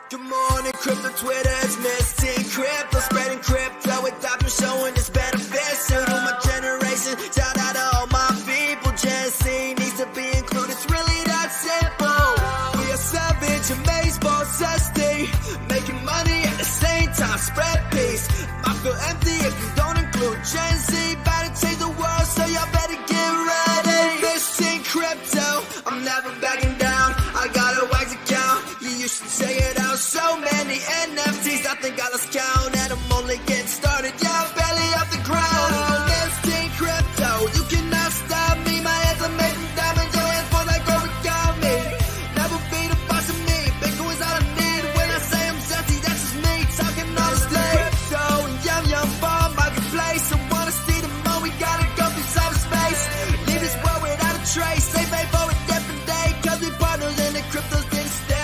Good morning, crypto Twitter, it's Misty Crypto, spreading crypto with doctors showing its benefits to my generation. Shout out to all my people, Gen Z needs to be included, it's really that simple. We are savage, amazed, boss, zesty, making money at the same time, spread peace. I feel empty if you don't include Gen Z, about to change the world, so y'all better get ready. Misty Crypto, I'm never backing down, I got a wax account, you should say it out. So many NFTs, I think I lost count, and I'm only getting started, yeah, barely off the ground. Misty Crypto, you cannot stop me, my hands are made from diamonds, your hands fall like origami. Never be the boss of me, Bitcoin's all I need, when I say I'm zesty, that's just me, talking honestly. Crypto and yum farm marketplace, I wanna see the more, we gotta go through cyberspace, leave this world without a trace, they pay for a different day, cause we partners in the cryptos didn't stay.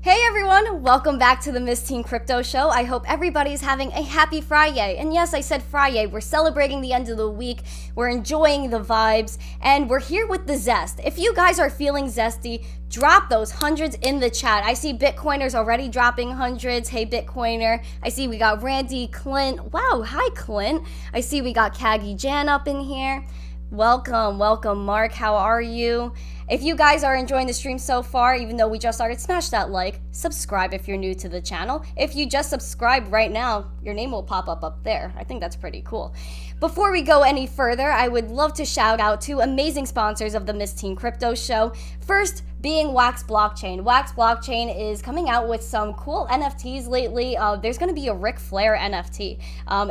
Hey everyone, welcome back to the Miss Teen Crypto Show. I hope everybody's having a happy Friday. And yes, I said Friday. We're celebrating the end of the week. We're enjoying the vibes. And we're here with the zest. If you guys are feeling zesty, drop those hundreds in the chat. I see Bitcoiners already dropping hundreds. Hey Bitcoiner. I see we got Randy, Clint. Wow, hi Clint. I see we got Kagi Jan up in here. Welcome, Mark. How are you? If you guys are enjoying the stream so far, even though we just started, smash that like, subscribe if you're new to the channel. If you just subscribe right now, your name will pop up there. I think that's pretty cool. Before we go any further, I would love to shout out to amazing sponsors of the Miss Teen Crypto Show. First, being Wax Blockchain. Wax Blockchain is coming out with some cool NFTs lately. There's going to be a Ric Flair NFT.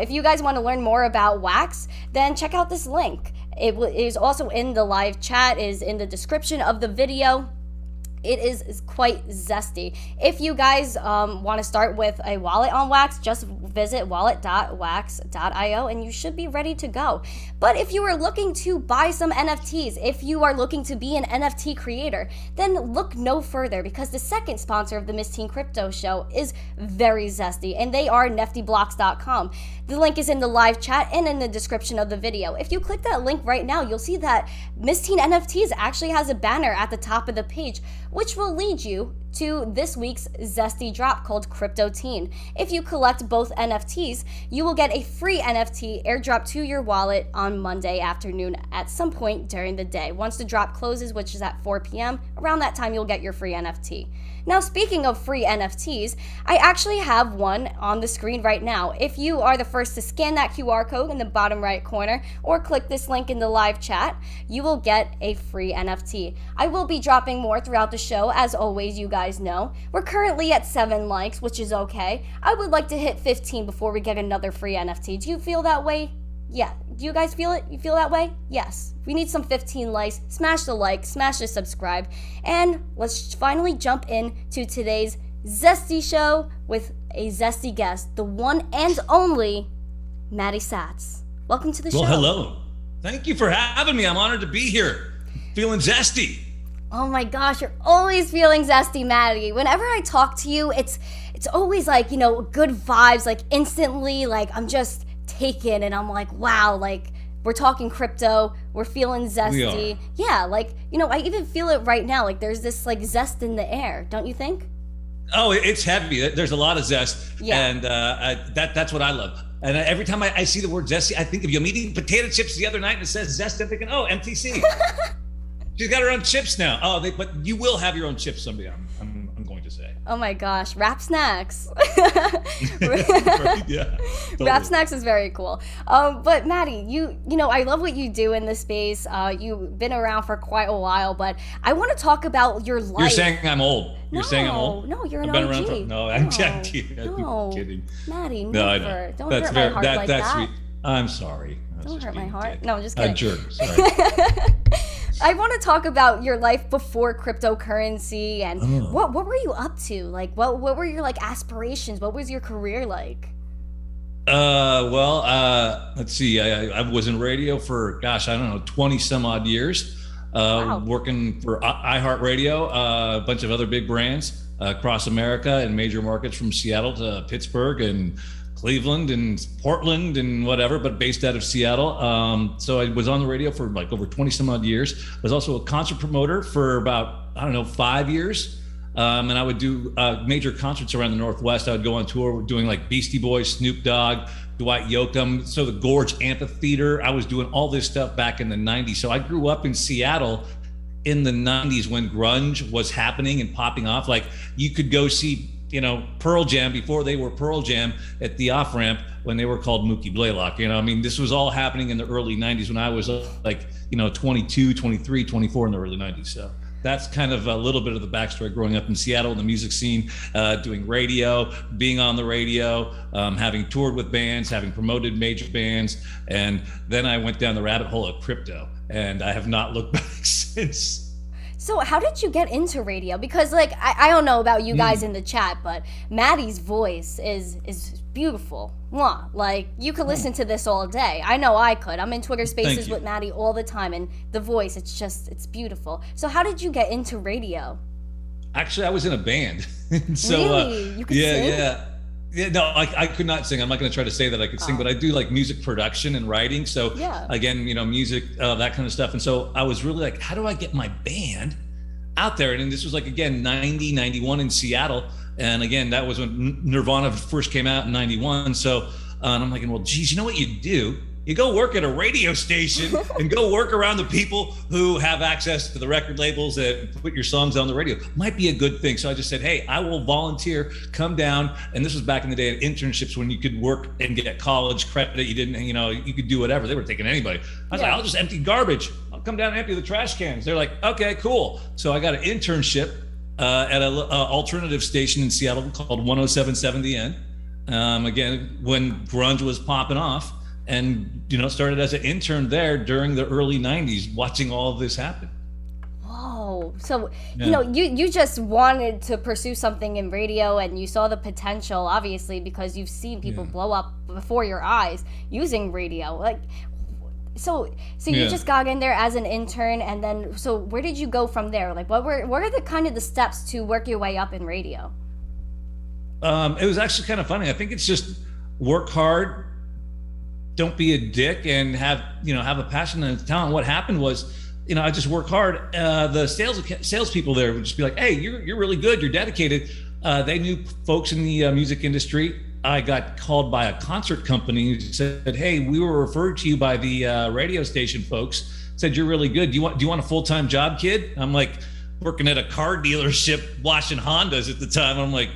If you guys want to learn more about Wax, then check out this link. It is also in the live chat, is in the description of the video. It is quite zesty. If you guys want to start with a wallet on Wax, just visit wallet.wax.io and you should be ready to go. But if you are looking to buy some NFTs, if you are looking to be an NFT creator, then look no further, because the second sponsor of the Miss Teen Crypto Show is very zesty, and they are niftyblocks.com. The link is in the live chat and in the description of the video. If you click that link right now, you'll see that Miss Teen NFTs actually has a banner at the top of the page, which will lead you to this week's zesty drop called Crypto Teen. If you collect both NFTs, you will get a free NFT airdrop to your wallet on Monday afternoon at some point during the day. Once the drop closes, which is at 4 p.m., around that time you'll get your free NFT. Now, speaking of free NFTs, I actually have one on the screen right now. If you are the first to scan that QR code in the bottom right corner or click this link in the live chat, you will get a free NFT. I will be dropping more throughout the show, as always, you guys know. We're currently at 7 likes, which is okay. I would like to hit 15 before we get another free NFT. Do you feel that way? Yeah. Do you guys feel it? You feel that way? Yes. We need some 15 likes. Smash the like, smash the subscribe, and let's finally jump into today's zesty show with a zesty guest, the one and only Matty Satz. Welcome to the show. Well, hello. Thank you for having me. I'm honored to be here. Feeling zesty. Oh my gosh, you're always feeling zesty, Matty. Whenever I talk to you, it's always like, you know, good vibes, like instantly, like I'm just taken and I'm like, wow, like we're talking crypto, we're feeling zesty. We are. Yeah, like, you know, I even feel it right now. Like there's this like zest in the air, don't you think? Oh, it's heavy. There's a lot of zest. Yeah. And that's what I love. And every time I see the word zesty, I think of you. I'm eating potato chips the other night and it says zest. I'm thinking, oh, MTC. She's got her own chips now. Oh, but you will have your own chips someday, I'm going to say. Oh my gosh, Rap Snacks. Yeah, totally. Rap Snacks is very cool. But Matty, you know, I love what you do in this space. You've been around for quite a while, but I want to talk about your life. You're saying I'm old. You're saying I'm old? No, you're an I've been OG. around for, no, I'm kidding. No, I'm kidding. Matty, No, I never. know. Don't That's hurt very, my heart like that's that. sweet. I'm sorry. Don't hurt my heart. No, I'm just kidding. A jerk. Sorry. I want to talk about your life before cryptocurrency and what were you up to? Like, what were your like aspirations? What was your career like? Let's see. I was in radio for, gosh, I don't know, 20 some odd years. Wow. working for iHeartRadio, a bunch of other big brands across America and major markets from Seattle to Pittsburgh and Cleveland and Portland and whatever, but based out of Seattle. So I was on the radio for like over 20 some odd years. I was also a concert promoter for about, I don't know, 5 years. And I would do major concerts around the Northwest. I would go on tour doing like Beastie Boys, Snoop Dogg, Dwight Yoakam, so the Gorge Amphitheater. I was doing all this stuff back in the 90s. So I grew up in Seattle in the 90s when grunge was happening and popping off. Like you could go see, Pearl Jam before they were Pearl Jam at the off-ramp when they were called Mookie Blaylock. I mean, this was all happening in the early 90s when I was like, 22, 23, 24 in the early 90s. So that's kind of a little bit of the backstory growing up in Seattle in the music scene, doing radio, being on the radio, having toured with bands, having promoted major bands. And then I went down the rabbit hole of crypto, and I have not looked back since. So how did you get into radio? Because like I don't know about you guys in the chat, but Matty's voice is beautiful. Mwah. Like you could listen to this all day. I know I could. I'm in Twitter Spaces with Matty all the time, and the voice, it's beautiful. So how did you get into radio? Actually, I was in a band. So really? You could sing? Yeah, no, I could not sing. I'm not going to try to say that I could sing, but I do like music production and writing. So again, music, that kind of stuff. And so I was really like, how do I get my band out there? And this was like, again, 90, 91 in Seattle. And again, that was when Nirvana first came out in 91. So and I'm like, well, geez, you know what you do? You go work at a radio station and go work around the people who have access to the record labels that put your songs on the radio. Might be a good thing. So I just said, hey, I will volunteer, come down. And this was back in the day of internships when you could work and get college credit. You didn't, you could do whatever. They were taking anybody. I was like, I'll just empty garbage. I'll come down and empty the trash cans. They're like, okay, cool. So I got an internship at an alternative station in Seattle called 107.7 The End. Again, when grunge was popping off. And, started as an intern there during the early 90s, watching all of this happen. Whoa. So, you just wanted to pursue something in radio, and you saw the potential, obviously, because you've seen people blow up before your eyes using radio. Like, so you just got in there as an intern, and then, so where did you go from there? Like, what are the kind of the steps to work your way up in radio? It was actually kind of funny. I think it's just work hard, don't be a dick, and have a passion and a talent. What happened was, I just work hard. The salespeople there would just be like, hey, you're really good. You're dedicated. They knew folks in the music industry. I got called by a concert company who said, hey, we were referred to you by the radio station folks. Said, you're really good. Do you want a full-time job, kid? I'm like working at a car dealership washing Hondas at the time. I'm like,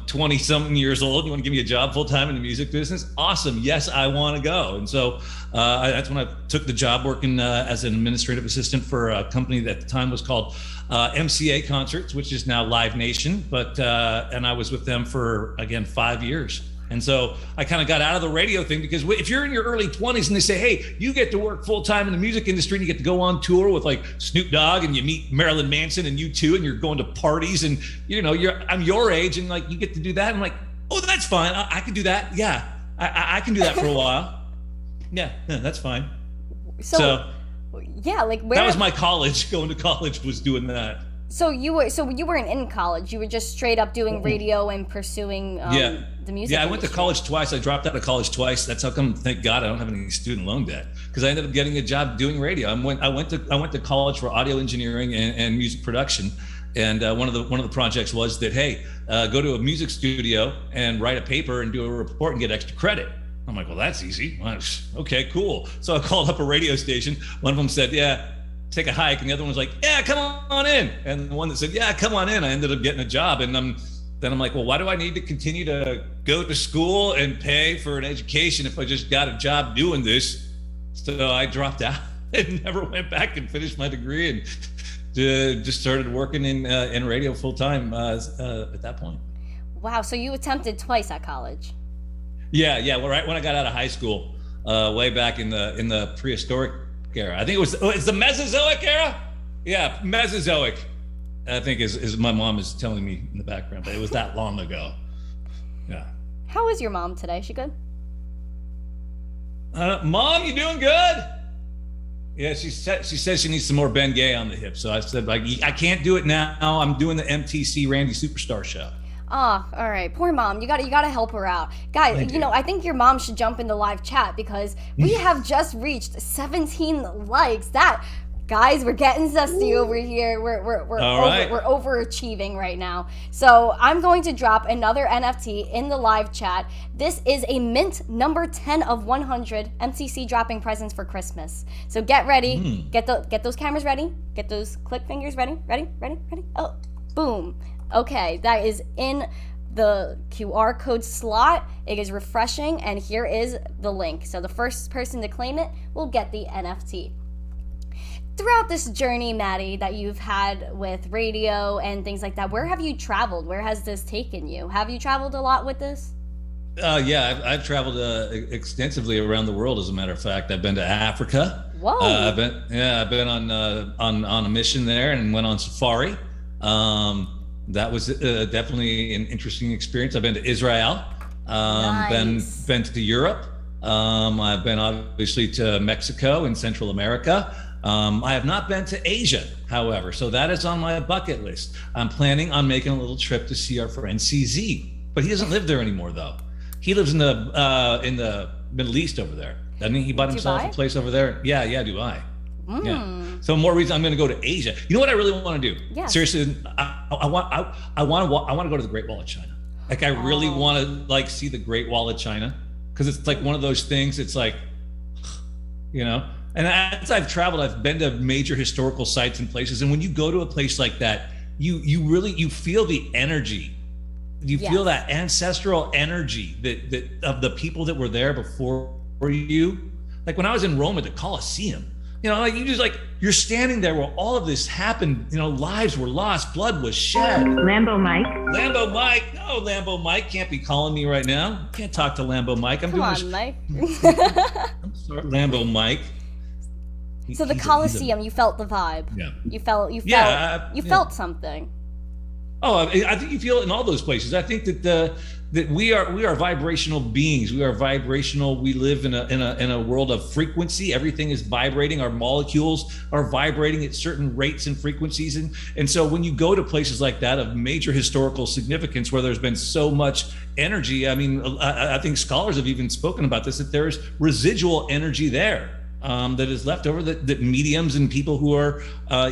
20 something years old. You want to give me a job full time in the music business? Awesome. Yes, I want to go. And so that's when I took the job working as an administrative assistant for a company that at the time was called MCA Concerts, which is now Live Nation. But and I was with them for, again, 5 years. And so I kind of got out of the radio thing because if you're in your early 20s and they say, hey, you get to work full time in the music industry and you get to go on tour with like Snoop Dogg and you meet Marilyn Manson and U2 and you're going to parties and I'm your age and like you get to do that. I'm like, oh, that's fine. I can do that. Yeah, I can do that for a while. Yeah, that's fine. So yeah, like that was my college. Going to college was doing that. So you weren't in college. You were just straight up doing radio and pursuing the music. Yeah, I went to college twice. I dropped out of college twice. That's how come. Thank God I don't have any student loan debt because I ended up getting a job doing radio. I went to college for audio engineering and music production. And one of the projects was that, hey, go to a music studio and write a paper and do a report and get extra credit. I'm like, well, that's easy. Okay, cool. So I called up a radio station. One of them said, yeah, take a hike. And the other one was like, yeah, come on in. And the one that said, yeah, come on in, I ended up getting a job. And then I'm like, well, why do I need to continue to go to school and pay for an education if I just got a job doing this? So I dropped out and never went back and finished my degree and just started working in radio full time at that point. Wow. So you attempted twice at college. Yeah. Well, right when I got out of high school, way back in the prehistoric era. I think it's the Mesozoic era. Yeah, Mesozoic. I think is my mom is telling me in the background, but it was that long ago. Yeah. How is your mom today? She good? Mom, you doing good? Yeah, she says she needs some more Ben Gay on the hip. So I said, like, I can't do it now. I'm doing the MTC Randy Superstar show. Oh, all right. Poor mom. You gotta help her out. Guys, I think your mom should jump in the live chat because we have just reached 17 likes. Guys, we're getting zesty over here. We're overachieving right now. So I'm going to drop another NFT in the live chat. This is a mint number 10 of 100 MCC dropping presents for Christmas. So get ready. Get those cameras ready. Get those click fingers ready. Ready. Oh, boom. Okay, that is in the QR code slot. It is refreshing, and here is the link. So the first person to claim it will get the NFT. Throughout this journey, Matty, that you've had with radio and things like that, where have you traveled? Where has this taken you? Have you traveled a lot with this? Yeah, I've traveled extensively around the world. As a matter of fact, I've been to Africa. Whoa! I've been on a mission there and went on safari. That was definitely an interesting experience. I've been to Israel. Nice. Been to Europe. I've been obviously to Mexico and Central America. I have not been to Asia, however, so that is on my bucket list. I'm planning on making a little trip to see our friend CZ, but he doesn't live there anymore, though. He lives in the Middle East over there, doesn't he? He bought himself a place over there. Yeah, Dubai. Yeah. So more reason I'm going to go to Asia. You know what I really want to do? Yeah. Seriously, I want to go to the Great Wall of China. Like I really want to see the Great Wall of China because it's like one of those things. It's like, And as I've traveled, I've been to major historical sites and places. And when you go to a place like that, you feel the energy. You feel that ancestral energy that of the people that were there before you. Like when I was in Rome at the Colosseum, you're standing there where all of this happened. Lives were lost, blood was shed. Lambo Mike. No, Lambo Mike can't be calling me right now. Can't talk to Lambo Mike. Come on, Mike. I'm sorry, Lambo Mike. So the Colosseum, you felt the vibe. Yeah. You felt something. Oh, I think you feel it in all those places. I think that we are vibrational beings. We are vibrational. We live in a world of frequency. Everything is vibrating. Our molecules are vibrating at certain rates and frequencies. And so when you go to places like that of major historical significance where there's been so much energy, I think scholars have even spoken about this, that there is residual energy there. That is left over that mediums and people who are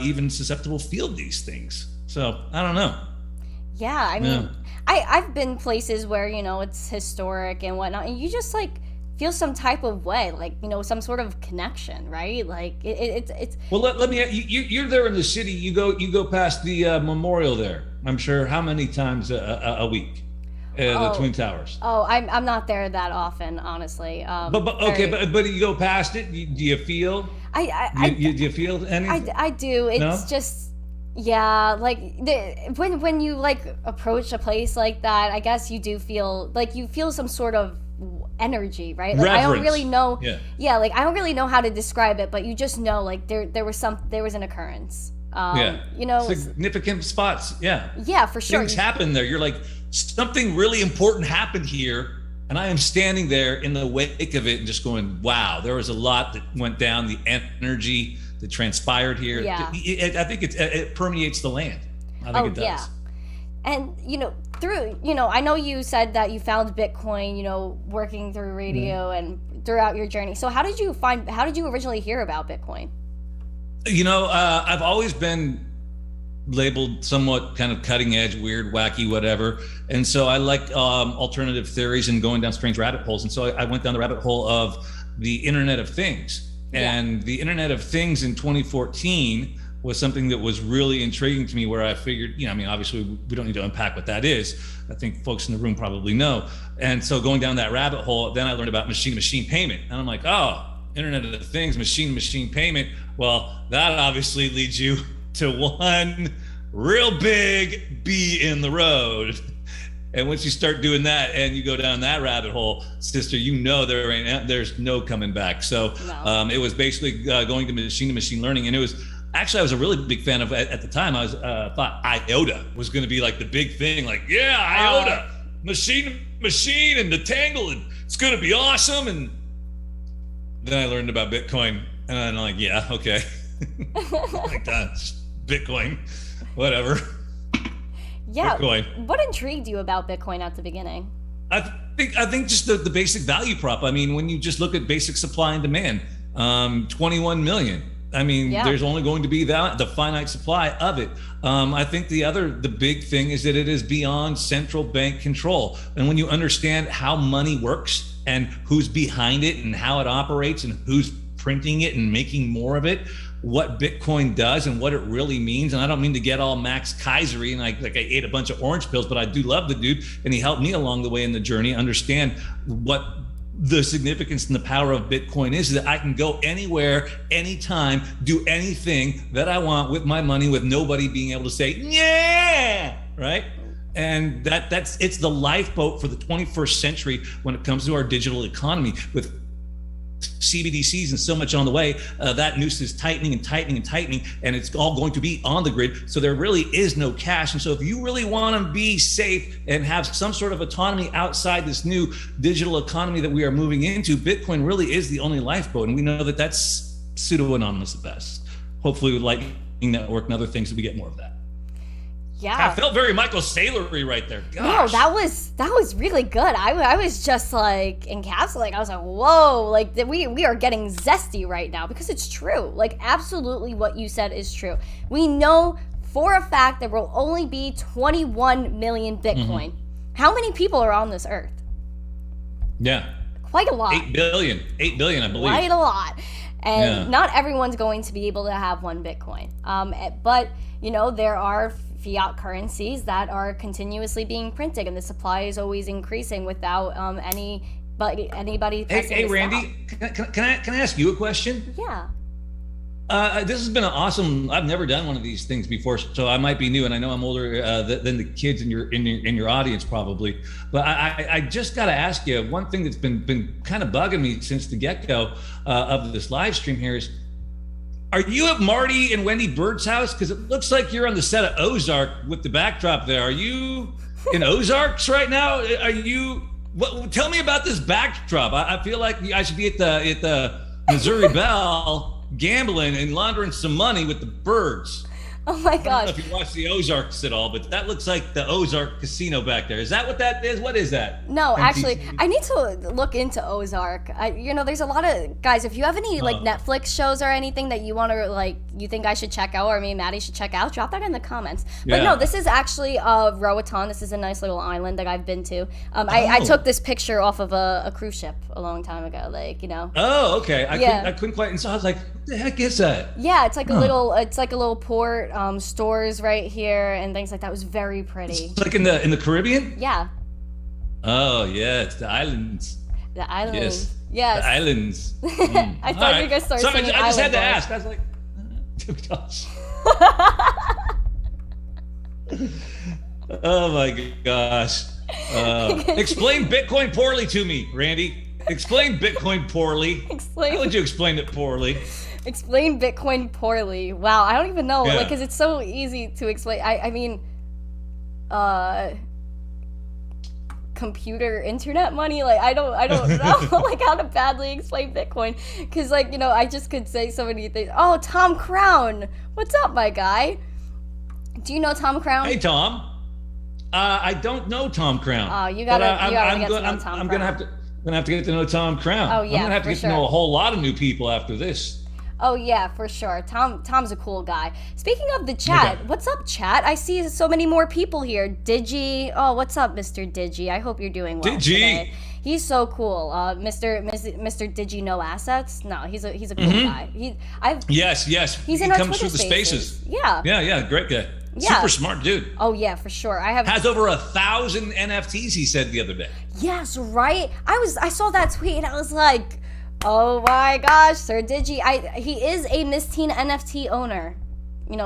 even susceptible feel these things. So I don't know. Yeah, I've been places where it's historic and whatnot, and you just feel some type of way, some sort of connection, right? Like it's. Well, let me. You're there in the city. You go past the memorial there. I'm sure how many times a week. The Twin Towers. Oh, I'm not there that often, honestly. But you go past it. Do you feel? Do you feel anything? I do. It's just. Yeah, when you approach a place like that, I guess you do feel you feel some sort of energy, right? Reverence. I don't really know. Yeah. I don't really know how to describe it, but you just know there was an occurrence. Significant spots. Yeah. Yeah, for sure. Things happen there. You're like, something really important happened here, and I am standing there in the wake of it and just going, wow, there was a lot that went down. The energy that transpired here. Yeah. I think it permeates the land. I think it does. Yeah. And I know you said that you found Bitcoin, working through radio and throughout your journey. So how did you originally hear about Bitcoin? I've always been labeled somewhat kind of cutting edge, weird, wacky, whatever. And so I like alternative theories and going down strange rabbit holes. And so I went down the rabbit hole of the Internet of Things. And the Internet of Things in 2014 was something that was really intriguing to me, where I figured, obviously we don't need to unpack what that is. I think folks in the room probably know. And so going down that rabbit hole, then I learned about machine-to-machine payment. And I'm like, oh, Internet of Things, machine-to-machine payment. Well, that obviously leads you to one real big B in the road. And once you start doing that and you go down that rabbit hole, sister, there's no coming back. So it was basically going to machine learning. And it was actually, I was a really big fan of, at the time, I was thought IOTA was going to be the big thing. IOTA, machine and the tangle, and it's going to be awesome. And then I learned about Bitcoin And I'm like, yeah, okay. Like that, Bitcoin, whatever. Yeah. Bitcoin. What intrigued you about Bitcoin at the beginning? I think just the basic value prop. I mean, when you just look at basic supply and demand, 21 million. I mean, there's only going to be the finite supply of it. I think the big thing is that it is beyond central bank control. And when you understand how money works and who's behind it and how it operates and who's printing it and making more of it, what Bitcoin does and what it really means. And I don't mean to get all Max Kaisery and I ate a bunch of orange pills, but I do love the dude. And he helped me along the way in the journey, understand what the significance and the power of Bitcoin is, that I can go anywhere, anytime, do anything that I want with my money with nobody being able to say, yeah, right? And it's the lifeboat for the 21st century when it comes to our digital economy. With CBDCs and so much on the way, that noose is tightening and tightening and tightening, and it's all going to be on the grid. So there really is no cash. And so if you really want to be safe and have some sort of autonomy outside this new digital economy that we are moving into, Bitcoin really is the only lifeboat. And we know that that's pseudo-anonymous at best. Hopefully with Lightning Network and other things, we get more of that. Yeah, I felt very Michael Saylor-y right there. Gosh. No, that was really good. I was just like encapsulating. I was like, whoa, like we are getting zesty right now, because it's true. Like, absolutely what you said is true. We know for a fact there will only be 21 million Bitcoin. How many people are on this earth? Yeah. Quite a lot. 8 billion, I believe. Quite a lot. And not everyone's going to be able to have one Bitcoin. But, you know, there are fiat currencies that are continuously being printed, and the supply is always increasing without anybody pressing Hey Randy, can I ask you a question? Yeah. This has been an awesome. I've never done one of these things before, so I might be new, and I know I'm older than the kids in your audience probably. But I just got to ask you one thing that's been kind of bugging me since the get-go of this live stream here is, are you at Marty and Wendy Bird's house? Because it looks like you're on the set of Ozark with the backdrop there. Are you in Ozarks right now? Are you? Tell me about this backdrop. I feel like I should be at the Missouri Belle gambling and laundering some money with the birds. Oh my gosh. I don't know if you watch the Ozarks at all, but that looks like the Ozark casino back there. Is that what that is? What is that? No, MTC? Actually, I need to look into Ozark. There's a lot of guys. If you have any like Netflix shows or anything that you want to you think I should check out, or me and Matty should check out, drop that in the comments. But no, this is actually Roatan. This is a nice little island that I've been to. I took this picture off of a cruise ship a long time ago. Oh, okay. I couldn't quite. And so I was like, what the heck is that? Yeah, it's like a little port. Stores right here and things like that. It was very pretty. It's like in the Caribbean? Yeah. Oh yeah, it's the islands. The islands. Yes. The islands. I thought you were gonna start singing I just had to Island ask. I was like, oh my gosh. Explain Bitcoin poorly to me, Randy. Explain Bitcoin poorly. How would you explain it poorly? Explain Bitcoin poorly. Wow, I don't even know, because it's so easy to explain. I mean, computer internet money. I don't know how to badly explain Bitcoin, because I just could say so many things. Oh, Tom Crown, what's up, my guy? Do you know Tom Crown? Hey, Tom. I don't know Tom Crown. Oh, you gotta get to know Tom Crown. I'm gonna have to get to know Tom Crown. Oh yeah, I'm gonna have to get to know a whole lot of new people after this. Oh yeah, for sure. Tom's a cool guy. Speaking of the chat, What's up, chat? I see so many more people here. Digi, oh, what's up, Mr. Digi? I hope you're doing well today. He's so cool. Mr. Digi No Assets. No, he's a cool guy. Yes. He's in he our comes Twitter through the spaces. Yeah, great guy. Yeah. Super smart dude. Oh yeah, for sure. Has over 1,000 NFTs. He said the other day. Yes, right. I saw that tweet and I was like, oh my gosh, Sir Digi. He is a Miss Teen NFT owner.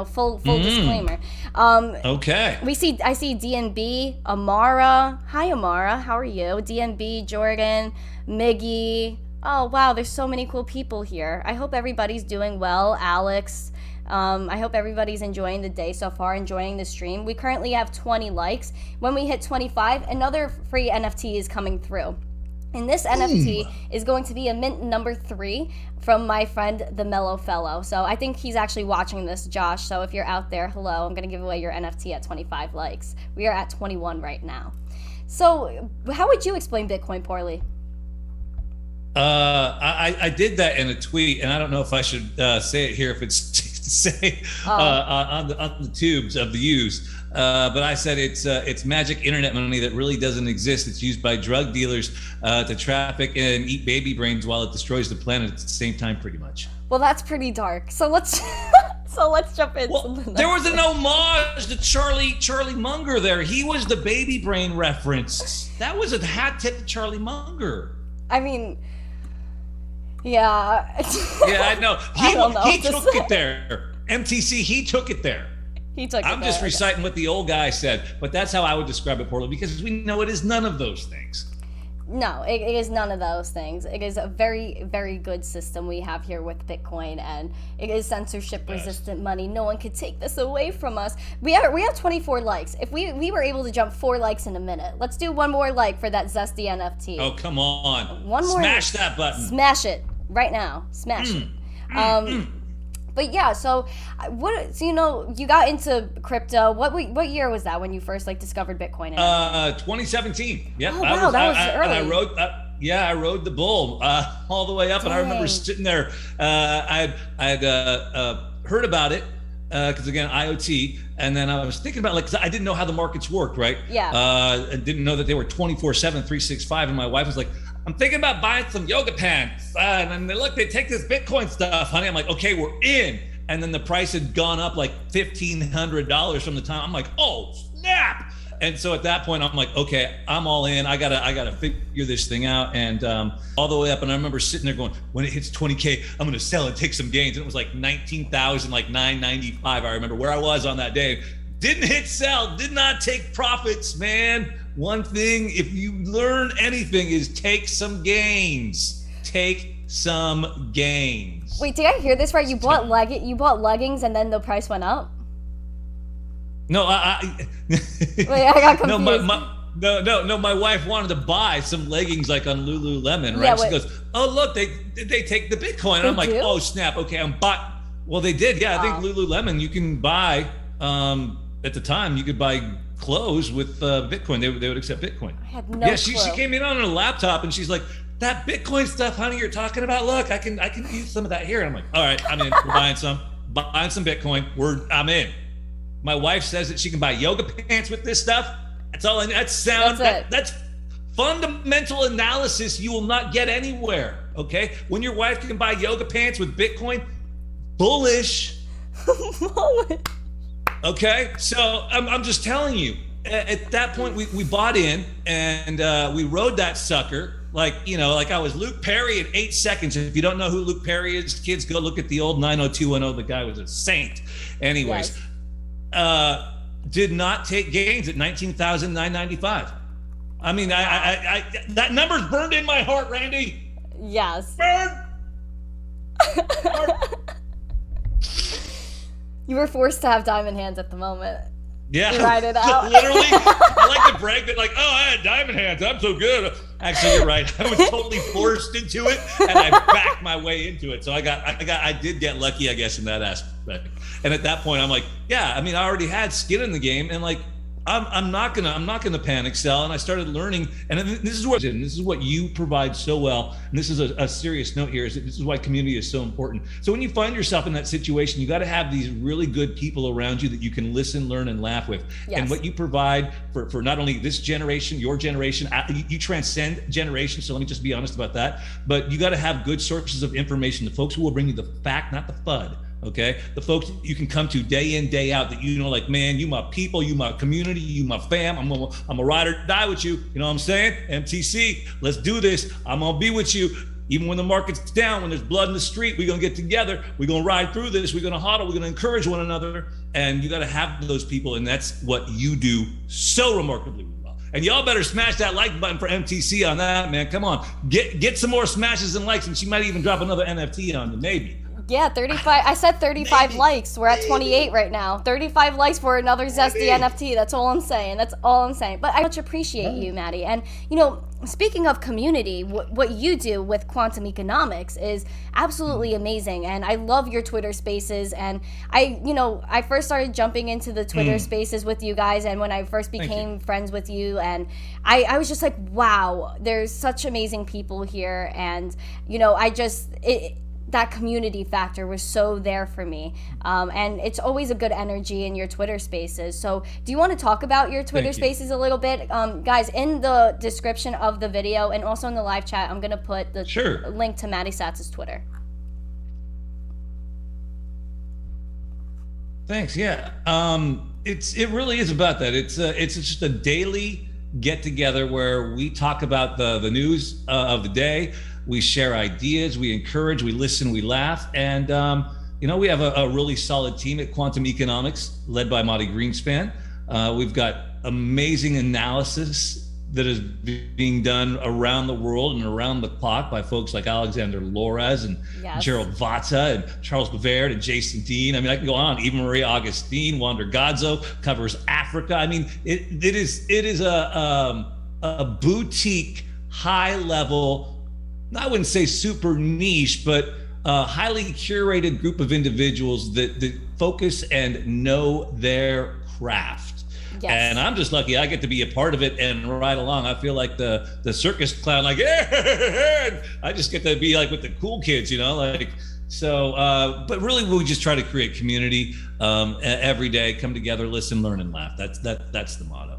Full disclaimer. Okay. I see DNB, Amara. Hi Amara, how are you? DNB, Jordan, Miggy. Oh wow, there's so many cool people here. I hope everybody's doing well. Alex. I hope everybody's enjoying the day so far, enjoying the stream. We currently have 20 likes. When we hit 25, another free NFT is coming through. And this NFT is going to be a mint number 3 from my friend, the Mellow Fellow. So I think he's actually watching this, Josh. So if you're out there, hello, I'm going to give away your NFT at 25 likes. We are at 21 right now. So how would you explain Bitcoin poorly? I did that in a tweet, and I don't know if I should say it here if it's safe to say on the tubes of the use. But I said it's magic internet money that really doesn't exist. It's used by drug dealers to traffic and eat baby brains while it destroys the planet at the same time, pretty much. Well, that's pretty dark. So let's jump into there was an homage to Charlie Munger there. He was the baby brain reference. That was a hat tip to Charlie Munger. I mean, yeah. Yeah, I know. He took it there. MTC, he took it there. I'm just reciting what the old guy said, but that's how I would describe it poorly, because we know it is none of those things. No, it is none of those things. It is a very, very good system we have here with Bitcoin, and it is censorship-resistant money. No one could take this away from us. We have 24 likes. If we were able to jump 4 likes in a minute, let's do one more like for that Zesty NFT. Oh, come on. One more. Smash that button. Smash it right now. Smash it. But yeah, so you got into crypto. What year was that when you first discovered Bitcoin? 2017. Yep. Oh, wow, that was early. And I rode the bull all the way up. Dang. And I remember sitting there. I'd heard about it because again IoT, and then I was thinking about cause I didn't know how the markets worked, right? Yeah. I didn't know that they were 24/7, 365, and my wife was like, I'm thinking about buying some yoga pants. And then they take this Bitcoin stuff, honey. I'm like, okay, we're in. And then the price had gone up like $1,500 from the time. I'm like, oh, snap. And so at that point, I'm like, okay, I'm all in. I gotta figure this thing out. And all the way up. And I remember sitting there going, when it hits 20K, I'm gonna sell and take some gains. And it was like 19,000, like 995. I remember where I was on that day. Didn't hit sell, did not take profits, man. One thing, if you learn anything, is take some gains. Take some gains. Wait, did I hear this right? You bought leggings and then the price went up? No, Wait, I got confused. No, my wife wanted to buy some leggings like on Lululemon, right? Yeah, she goes, oh, look, they take the Bitcoin. And I'm like, oh, snap. Okay, I'm bought. Well, they did. Yeah, I think Lululemon, you can buy, at the time, you could buy clothes with Bitcoin. They would accept Bitcoin. I had no clue. She came in on her laptop and she's like, that Bitcoin stuff, honey, you're talking about, look, I can use some of that here. And I'm like, all right, I'm in. We're buying some Bitcoin. I'm in. My wife says that she can buy yoga pants with this stuff. That's all. That's fundamental analysis you will not get anywhere. Okay, when your wife can buy yoga pants with Bitcoin, bullish. Okay, so I'm just telling you. At that point, we bought in and we rode that sucker like I was Luke Perry in 8 seconds. If you don't know who Luke Perry is, kids, go look at the old 90210. The guy was a saint. Anyways. Yes. Did not take gains at 19,995. I mean, I that number's burned in my heart, Randy. Yes. Burn. You were forced to have diamond hands at the moment. Yeah. You ride it out. Literally, I like to brag that I had diamond hands. I'm so good. Actually, you're right. I was totally forced into it, and I backed my way into it. So I did get lucky, I guess, in that aspect. And at that point, I'm like, yeah. I mean, I already had skin in the game, and I'm not gonna panic sell. And I started learning, and this is what you provide so well. And this is a serious note here. Is that this is why community is so important. So when you find yourself in that situation, you got to have these really good people around you that you can listen, learn, and laugh with. Yes. And what you provide for not only this generation, your generation, you transcend generations. So let me just be honest about that. But you got to have good sources of information. The folks who will bring you the fact, not the FUD. Okay, the folks you can come to day in, day out that like, man, you my people, you my community, you my fam. I'm a ride or die with you. You know what I'm saying? MTC, let's do this. I'm gonna be with you. Even when the market's down, when there's blood in the street, we're gonna get together. We're gonna ride through this. We're gonna huddle. We're gonna encourage one another. And you gotta have those people, and that's what you do so remarkably well. And y'all better smash that like button for MTC on that, man. Come on, get some more smashes and likes, and she might even drop another NFT on you, maybe. Yeah, 35. I said 35 likes. We're at 28 right now. 35 likes for another Zesty NFT. That's all I'm saying. That's all I'm saying. But I much appreciate you, Matty. And, you know, speaking of community, what you do with quantum economics is absolutely amazing. And I love your Twitter spaces. And I first started jumping into the Twitter spaces with you guys. And when I first became friends with you, and I was just like, wow, there's such amazing people here. And, you know, that community factor was so there for me. And it's always a good energy in your Twitter spaces. So do you want to talk about your Twitter spaces a little bit? Guys, in the description of the video and also in the live chat, I'm going to put the link to Matty Satz's Twitter. Thanks. Yeah. It really is about that. It's just a daily get together where we talk about the news of the day. We share ideas, we encourage, we listen, we laugh. And, we have a really solid team at Quantum Economics led by Matty Greenspan. We've got amazing analysis that is being done around the world and around the clock by folks like Alexander Lorez and Gerald Vatsa and Charles Bavard and Jason Dean. I mean, I can go on. Eva Marie Augustine, Wander Gadzo covers Africa. I mean, it is a boutique, high level, I wouldn't say super niche, but a highly curated group of individuals that focus and know their craft. Yes. And I'm just lucky I get to be a part of it and ride along. I feel like the circus clown, like, I just get to be like with the cool kids, but really we just try to create community every day, come together, listen, learn, and laugh. That's the motto.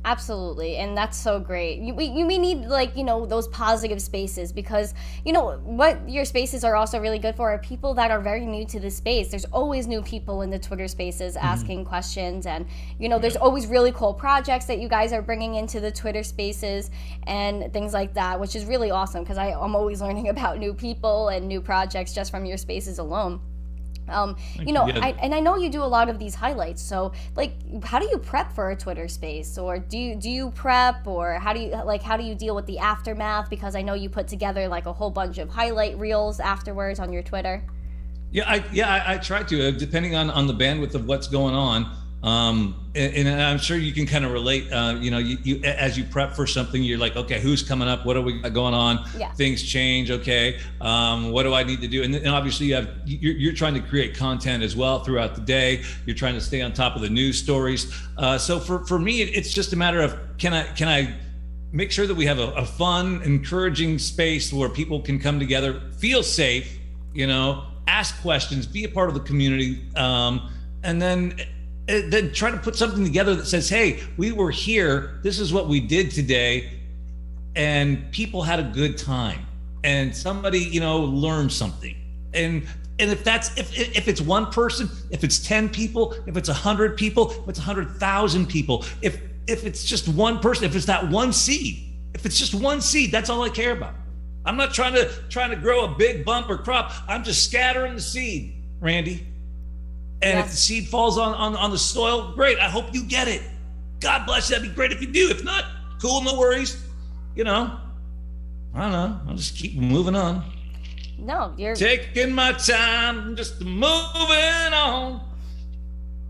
Absolutely, and that's so great. We need those positive spaces, because what your spaces are also really good for are people that are very new to the space. There's always new people in the Twitter spaces asking questions, and there's always really cool projects that you guys are bringing into the Twitter spaces and things like that, which is really awesome, because I'm always learning about new people and new projects just from your spaces alone. I know you do a lot of these highlights. So, how do you prep for a Twitter space, or do you prep, or how do you deal with the aftermath? Because I know you put together a whole bunch of highlight reels afterwards on your Twitter. I try to, depending on the bandwidth of what's going on. And I'm sure you can kind of relate, you as you prep for something, you're like, okay, who's coming up? What are we got going on? Yeah. Things change. Okay. What do I need to do? And obviously you're trying to create content as well throughout the day. You're trying to stay on top of the news stories. So for me, it's just a matter of, can I make sure that we have a fun, encouraging space where people can come together, feel safe, ask questions, be a part of the community. And then try to put something together that says, hey, we were here, this is what we did today, and people had a good time, and somebody learned something. And if it's one person, if it's 10 people, if it's 100 people, if it's 100,000 people, if it's just one person, if it's that one seed, if it's just one seed, that's all I care about. I'm not trying to grow a big bumper crop. I'm just scattering the seed, Randy. And if the seed falls on the soil, great. I hope you get it. God bless you. That'd be great if you do. If not, cool, no worries. I don't know. I'll just keep moving on. No, you're taking my time, just moving on.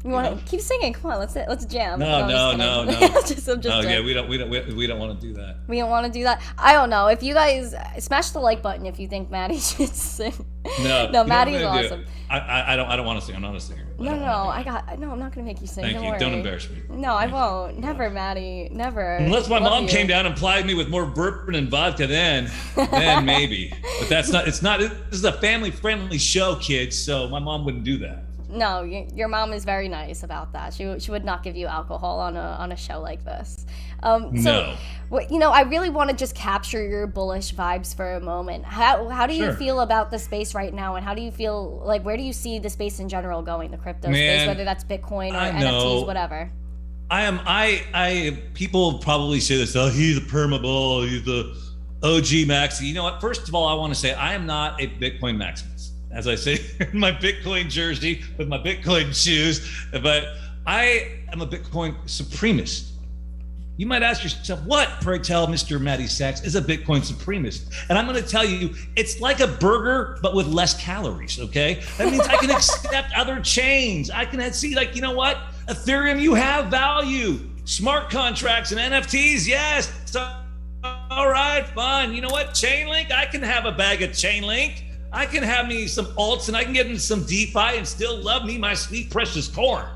You want to keep singing? Come on, let's jam. No. just yeah, we don't want to do that. We don't want to do that. I don't know. If you guys smash the like button if you think Matty should sing. No, Matty's awesome. I don't want to sing. I'm not a singer. No, I'm not gonna make you sing. Thank you. Don't embarrass me. No, I won't. Never, Matty. Never. Unless my mom came down and plied me with more bourbon and vodka, then maybe. But that's not. It's not. This is a family-friendly show, kids. So my mom wouldn't do that. No, your mom is very nice about that. She would not give you alcohol on a show like this. No. I really want to just capture your bullish vibes for a moment. How do you feel about the space right now, and how do you feel where do you see the space in general going, the crypto space, whether that's Bitcoin or NFTs, whatever? People probably say this, oh, he's a permabull, he's the OG maxi. You know what? First of all, I want to say I am not a Bitcoin maximalist. As I say in my Bitcoin jersey with my Bitcoin shoes, but I am a Bitcoin supremacist. You might ask yourself, what, pray tell, Mr. Matty Sachs, is a Bitcoin supremacist? And I'm going to tell you, it's like a burger, but with less calories, okay? That means I can accept other chains. I can see, like, you know what? Ethereum, you have value. Smart contracts and NFTs, yes. So, all right, fine. You know what? Chainlink, I can have a bag of Chainlink. I can have me some alts, and I can get into some DeFi and still love me my sweet, precious corn.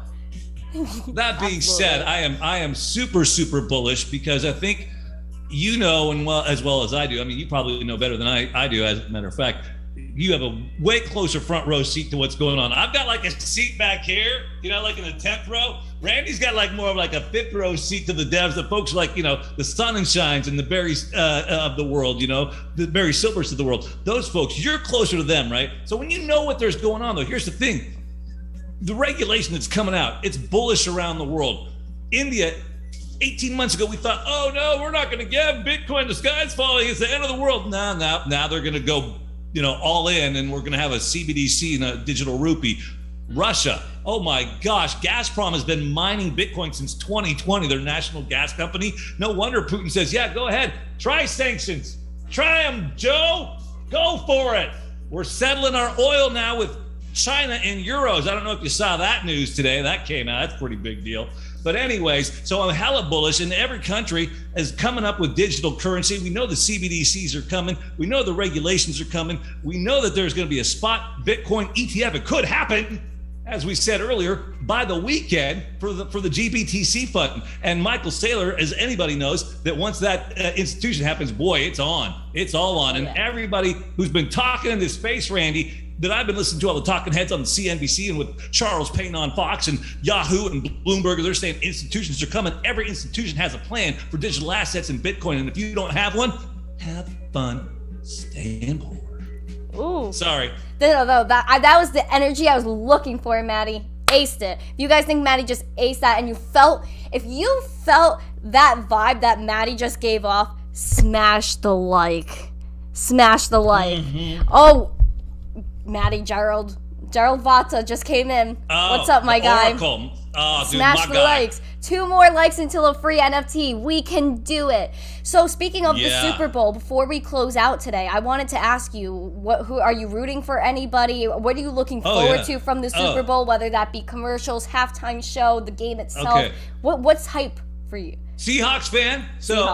That being said, I am super, super bullish because I think you know, and as well as I do. I mean, you probably know better than I do. As a matter of fact, you have a way closer front row seat to what's going on. I've got like a seat back here, you know, like in the 10th row. Randy's got like more of like a 5th row seat to the devs, the folks like, you know, the Sun and Shines and the Barrys of the world, you know, the Barry Silvers of the world. Those folks, you're closer to them, right? So when you know what there's going on, though, here's the thing. The regulation that's coming out, it's bullish around the world. India, 18 months ago, we thought, oh no, we're not going to give Bitcoin, the sky's falling, it's the end of the world. Now they're going to go, you know, all in, and we're going to have a CBDC and a digital rupee. Russia, oh my gosh, Gazprom has been mining Bitcoin since 2020, their national gas company. No wonder Putin says, yeah, go ahead, try sanctions. Try them, Joe, go for it. We're settling our oil now with China in euros. I don't know if you saw that news today. That came out. That's a pretty big deal. But anyways, so I'm hella bullish, and every country is coming up with digital currency. We know the CBDCs are coming. We know the regulations are coming. We know that there's going to be a spot Bitcoin ETF. It could happen, as we said earlier, by the weekend for the GBTC fund. And Michael Saylor, as anybody knows, that once that institution happens, boy, it's on. It's all on. And everybody who's been talking in this space, Randy, that I've been listening to all the talking heads on CNBC and with Charles Payne on Fox and Yahoo and Bloomberg, they're saying institutions are coming. Every institution has a plan for digital assets and Bitcoin. And if you don't have one, have fun staying poor. Ooh. Sorry. No, that was the energy I was looking for, Matty. Aced it. If you guys think Matty just aced that, and if you felt that vibe that Matty just gave off, smash the like. Smash the like. Mm-hmm. Oh, Matty, Gerald Vata just came in. Oh, what's up, my guy? Oracle. Oh, dude, smash the likes. 2 more likes until a free NFT. We can do it. So speaking of the Super Bowl, before we close out today, I wanted to ask you, who are you rooting for? Anybody? What are you looking forward to from the Super Bowl? Whether that be commercials, halftime show, the game itself. Okay. What's hype for you? Seahawks fan. So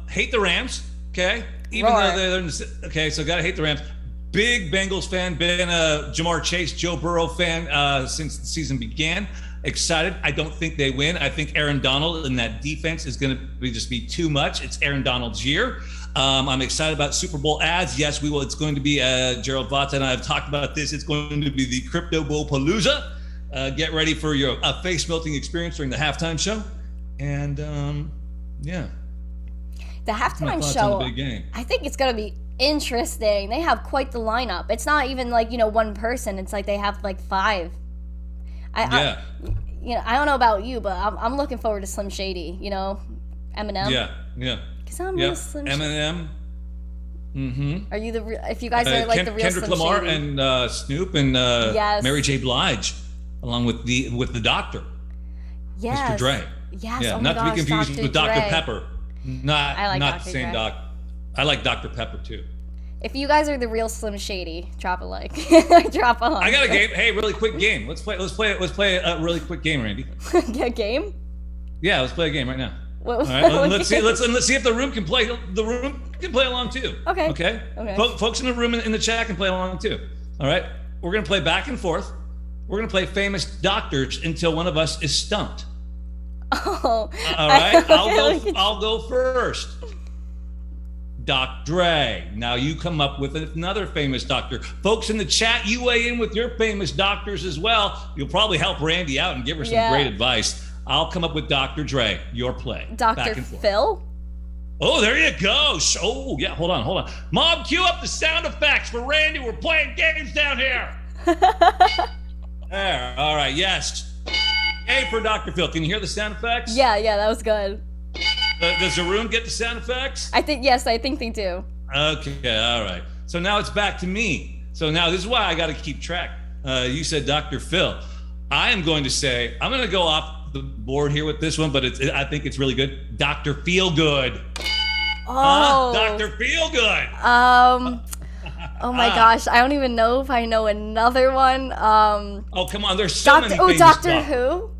hate the Rams. Okay. Even though they're okay. So gotta hate the Rams. Big Bengals fan, been a Jamar Chase, Joe Burrow fan since the season began. Excited. I don't think they win. I think Aaron Donald in that defense is going to just be too much. It's Aaron Donald's year. I'm excited about Super Bowl ads. Yes, we will. It's going to be Gerald Vata and I have talked about this. It's going to be the Crypto Bowl Palooza. Get ready for your face melting experience during the halftime show. And the halftime show. The big game. I think it's going to be interesting. They have quite the lineup. It's not even like, one person. It's like they have like 5. I don't know about you, but I'm looking forward to Slim Shady. Eminem. Yeah. Because I'm real Slim Shady. Eminem. Mm-hmm. Are you if you guys are like the real Kendrick Slim Lamar Shady? And Snoop and Mary J. Blige, along with the Doctor. Yes. Mr. Dre. Yes. Yeah. Oh not my to be gosh, confused with Dr. Pepper. I like not Dr. the same Dre. doc. I like Dr. Pepper too. If you guys are the real Slim Shady, drop a like. Drop a hug. I got a game. Hey, really quick game. Let's play a really quick game, Randy. A game? Yeah, let's play a game right now. What, all right, let's see if the room can play. The room can play along too. Okay. Folks in the room in the chat can play along too. All right. We're gonna play back and forth. We're gonna play famous doctors until one of us is stumped. Oh. All right. I'll go first. Doc Dre. Now you come up with another famous doctor. Folks in the chat, you weigh in with your famous doctors as well. You'll probably help Randy out and give her some great advice. I'll come up with Dr. Dre. Your play. Dr. Phil? Oh, there you go. Oh, yeah. Hold on. Mom, cue up the sound effects for Randy. We're playing games down here. There. All right. Yes. Hey, for Dr. Phil. Can you hear the sound effects? Yeah, that was good. Does the room get the sound effects? I think they do. Okay, all right. So now it's back to me. So now this is why I got to keep track. You said Dr. Phil. I am going to say, I'm going to go off the board here with this one, but I think it's really good. Dr. Feelgood. Oh. Dr. Feelgood. Oh my gosh, I don't even know if I know another one. Oh, come on, there's so many famous Doctor Who.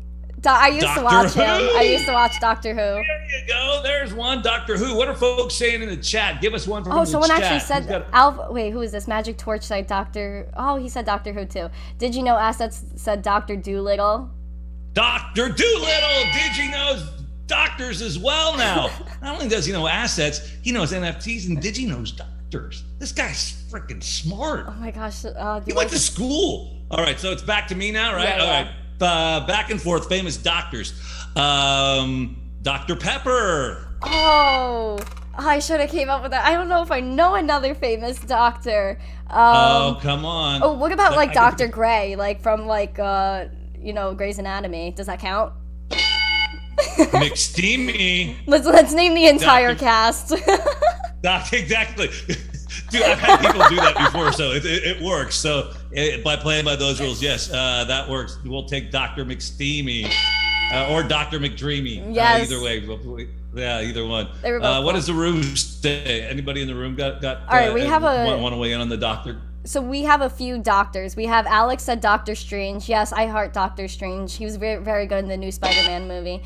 I used to watch him. I used to watch Doctor Who. There you go. There's one. Doctor Who. What are folks saying in the chat? Give us one from the chat. Oh, someone actually said wait, who is this? Magic Torchlight Doctor. Oh, he said Doctor Who too. Did you know Assets said Doctor Doolittle? Dr. Doolittle. Did you know doctors as well now? Not only does he know assets, he knows NFTs, and did you know doctors? This guy's freaking smart. Oh my gosh. He went to school. All right, so it's back to me now, right? Yeah, All right. Back and forth, famous doctors. Dr. Pepper. Oh, I should have came up with that. I don't know if I know another famous doctor. Oh, come on. Oh, what about like Dr. Gray, like from like Grey's Anatomy? Does that count? McSteamy. Let's name the entire cast. Exactly. Dude, I've had people do that before, so it works. So by playing by those rules, yes, that works. We'll take Dr. McSteamy or Dr. McDreamy. Yes. Either way. Yeah, either one. They were both what does the room say? Anybody in the room got? All right, we have want to weigh in on the doctor? So we have a few doctors. We have Alex said Doctor Strange. Yes, I heart Doctor Strange. He was very, very good in the new Spider-Man movie.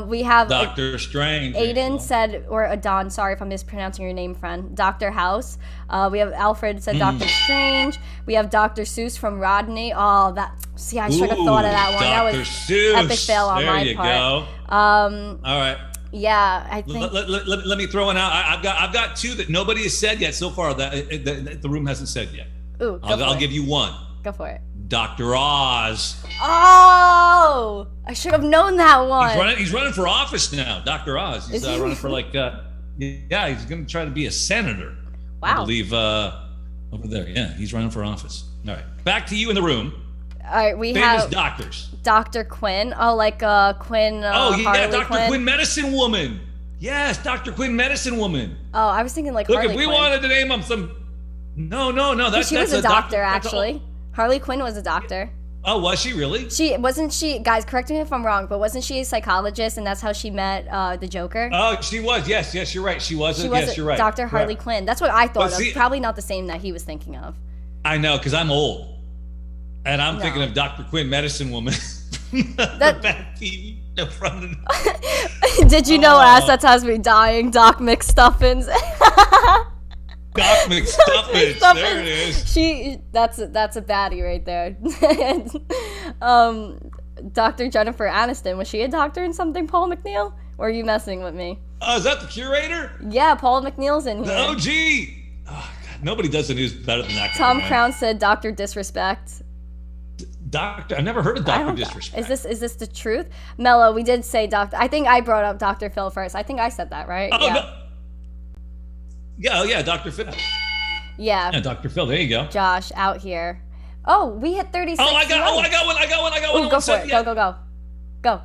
We have Doctor Strange. Aiden said, or Adon, sorry if I'm mispronouncing your name, friend. Dr. House. We have Alfred said Doctor Strange. We have Dr. Seuss from Rodney. Oh, see, I should have thought of that one. That was Seuss. Epic fail on my part. There you go. All right. Yeah, I think. Let me throw one out. I've got two that nobody has said yet so far that the room hasn't said yet. Ooh, I'll give you one. Go for it. Dr. Oz. Oh, I should have known that one. He's running for office now. Dr. Oz. He's running for he's going to try to be a senator. Wow. I believe over there. Yeah, he's running for office. All right, back to you in the room. All right, we famous have doctors. Dr. Quinn. Oh, like Quinn. Harley Dr. Quinn. Quinn, medicine woman. Yes, Dr. Quinn, medicine woman. Oh, I was thinking like Look, Harley if we Quinn. wanted to name him some. No. She was a doctor, actually. Harley Quinn was a doctor. Oh, was she really? Guys, correct me if I'm wrong, but wasn't she a psychologist and that's how she met the Joker? Oh, she was. Yes, you're right. She was. Yes, you're right. Dr. Harley Quinn. That's what I thought of. Probably not the same that he was thinking of. I know, because I'm old. And I'm thinking of Dr. Quinn, medicine woman. That bad TV from Did you know Assets has me dying, Doc McStuffins? Doc McStuffins. There it is. That's a baddie right there. Dr. Jennifer Aniston, was she a doctor in something, Paul McNeil? Or are you messing with me? Oh, is that the curator? Yeah, Paul McNeil's in here. The OG. Oh, God, nobody does the news better than that. Tom Crown said Dr. Disrespect. Doctor, I've never heard of Dr. Disrespect. Is this the truth? Mello, we did say Doctor. I think I brought up Dr. Phil first. I think I said that, right? Oh, no. Yeah, Dr. Phil. Yeah. Yeah, Dr. Phil, there you go. Josh, out here. Oh, we hit 36. Oh, I got one. Ooh, go for it. Go.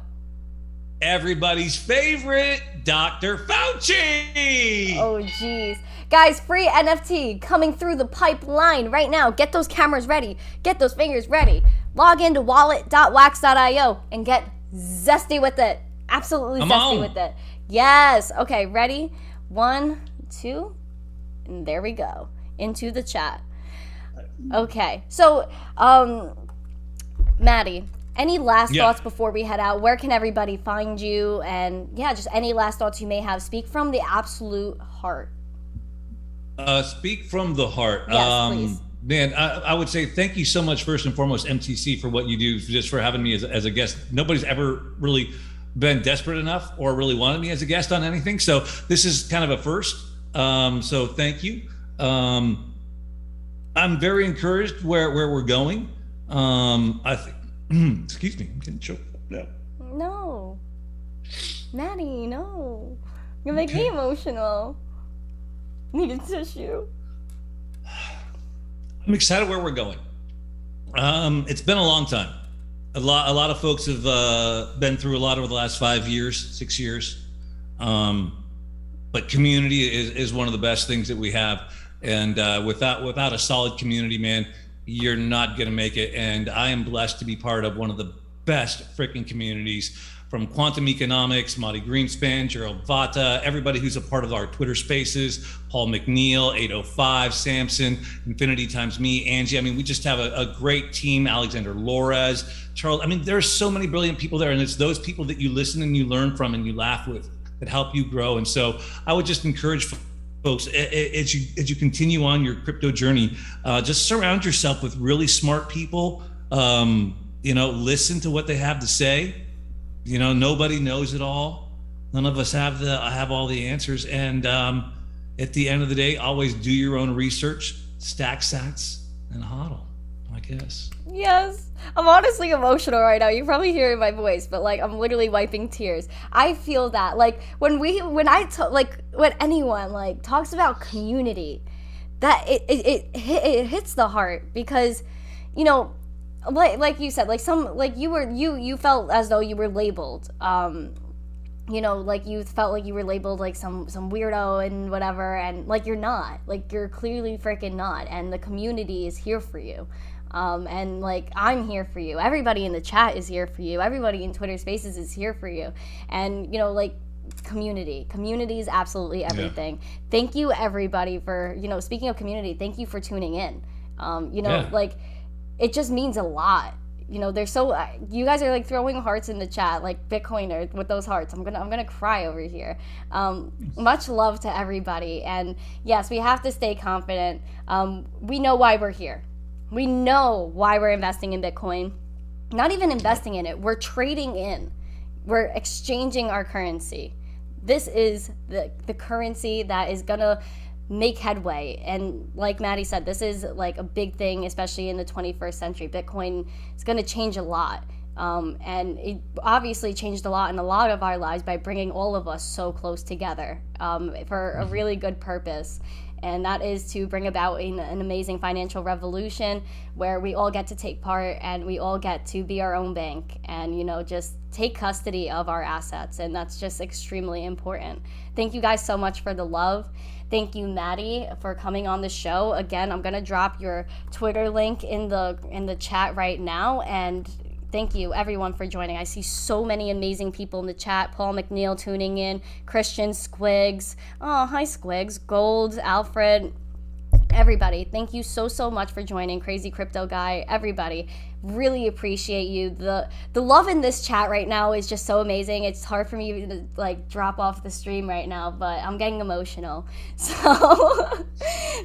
Everybody's favorite, Dr. Fauci. Oh, jeez. Guys, free NFT coming through the pipeline right now. Get those cameras ready. Get those fingers ready. Log into wallet.wax.io and get zesty with it. Absolutely zesty with it. Yes. Okay, ready? 1, 2, and there we go. Into the chat. Okay. So, Matty, any last thoughts before we head out? Where can everybody find you? And just any last thoughts you may have. Speak from the absolute heart. Speak from the heart. Yes, please. Man, I would say thank you so much, first and foremost, MTC, for what you do, just for having me as a guest. Nobody's ever really been desperate enough or really wanted me as a guest on anything. So this is kind of a first. So thank you. I'm very encouraged where we're going. I think, excuse me, I'm getting choked up now. No. Matty, no. You're making me emotional. Need a tissue. I'm excited where we're going. It's been a long time. A lot of folks have been through a lot over the last 5 years, 6 years. But community is one of the best things that we have. And without a solid community, man, you're not going to make it. And I am blessed to be part of one of the best freaking communities, from Quantum Economics, Matty Greenspan, Gerald Vata, everybody who's a part of our Twitter spaces, Paul McNeil, 805, Samson, Infinity Times Me, Angie. I mean, we just have a great team, Alexander Lores, Charles. I mean, there's so many brilliant people there, and it's those people that you listen and you learn from and you laugh with that help you grow. And so I would just encourage folks, as you continue on your crypto journey, just surround yourself with really smart people. Listen to what they have to say. Nobody knows it all. None of us have all the answers. And at the end of the day, always do your own research, stack sats, and hodl, I guess. Yes. I'm honestly emotional right now. You probably hear it in my voice, but like I'm literally wiping tears. I feel that like when anyone like talks about community, that it hits the heart, because like you said, like you felt as though you were labeled, like you felt like you were labeled like some weirdo and whatever, and like you're not, like you're clearly freaking not, and the community is here for you. And like I'm here for you. Everybody in the chat is here for you. Everybody in Twitter Spaces is here for you. And like community is absolutely everything. Yeah. Thank you everybody for, speaking of community, thank you for tuning in. Like it just means a lot. There's you guys are like throwing hearts in the chat, like Bitcoiner with those hearts. I'm gonna cry over here. Much love to everybody. And yes, we have to stay confident. We know why we're here. We know why we're investing in Bitcoin. Not even investing in it. We're trading in. We're exchanging our currency. This is the currency that is going to make headway. And like Matty said, this is like a big thing, especially in the 21st century. Bitcoin is going to change a lot. And it obviously changed a lot in a lot of our lives by bringing all of us so close together for a really good purpose. And that is to bring about an amazing financial revolution where we all get to take part and we all get to be our own bank and, just take custody of our assets. And that's just extremely important. Thank you guys so much for the love. Thank you, Matty, for coming on the show. Again, I'm going to drop your Twitter link in the chat right now. And thank you, everyone, for joining. I see so many amazing people in the chat. Paul McNeil tuning in, Christian, Squigs. Oh, hi, Squigs. Gold, Alfred, everybody. Thank you so much for joining. Crazy Crypto Guy, everybody. Really appreciate you. The love in this chat right now is just so amazing. It's hard for me to like drop off the stream right now, but I'm getting emotional. So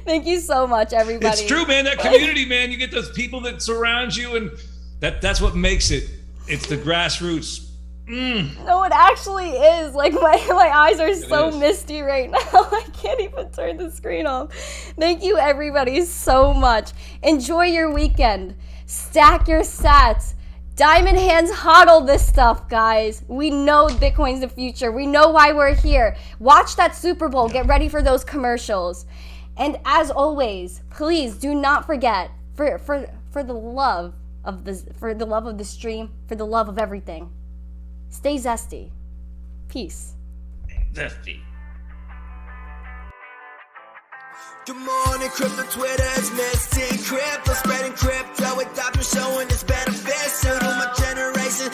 thank you so much, everybody. It's true, man. That community, man. You get those people that surround you, and that's what makes it. It's the grassroots. No, it actually is. Like my eyes are so misty right now. I can't even turn the screen off. Thank you everybody so much. Enjoy your weekend. Stack your sats. Diamond hands hodl this stuff, guys. We know Bitcoin's the future. We know why we're here. Watch that Super Bowl. Get ready for those commercials. And as always, please do not forget, for the love of the stream, for the love of everything, stay zesty. Peace. Zesty. Good morning, crypto Twitter is missing crypto, spreading crypto, adoption showing its benefits to my generation.